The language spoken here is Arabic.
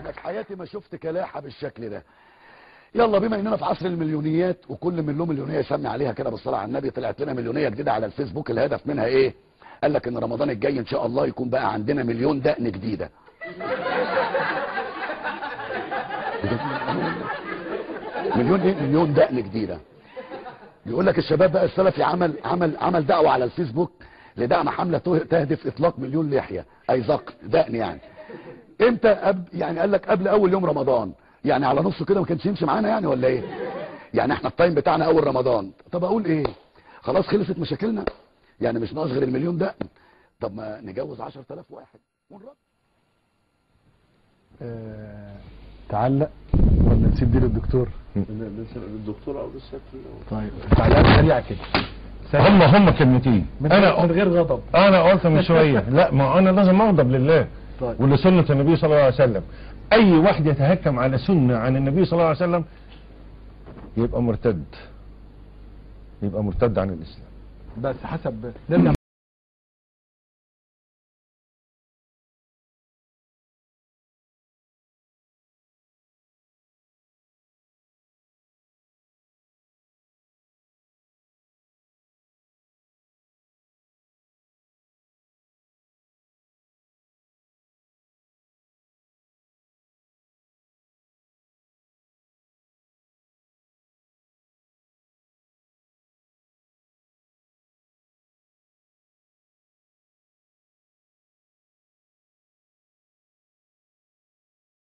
انا في حياتي ما شفت كلاحه بالشكل ده. يلا بما اننا في عصر المليونيات وكل من له مليونيه يسمي عليها كده بالصلاه على النبي، طلعت لنا مليونيه جديده على الفيسبوك. الهدف منها ايه؟ قال لك ان رمضان الجاي ان شاء الله يكون بقى عندنا مليون دقن جديده. مليون ايه؟ مليون دقن جديده. بيقول لك الشباب بقى السلفي عمل دعوه على الفيسبوك لدعم حمله تهدف اطلاق مليون لحيه اي ذقن دقن يعني. امتى؟ يعني قال لك قبل اول يوم رمضان، يعني على نصه كده ما كانش يمشي معانا يعني ولا ايه؟ يعني احنا التايم بتاعنا اول رمضان. طب اقول ايه؟ خلاص خلصت مشاكلنا، يعني مش ناقص غير المليون دقن. طب ما نجوز 10,000 واحد ونرد. تعلق ولا نسيب دي للدكتور؟ الدكتور او لسه. طيب تعليقات سريعه كده. هم كلمتين انا من غير غضب. انا قلت من شويه لا، ما انا لازم اغضب لله طيب. ولسنه النبي صلى الله عليه وسلم. اي واحد يتهكم على سنه عن النبي صلى الله عليه وسلم يبقى مرتد، يبقى مرتد عن الاسلام. بس حسب نرجع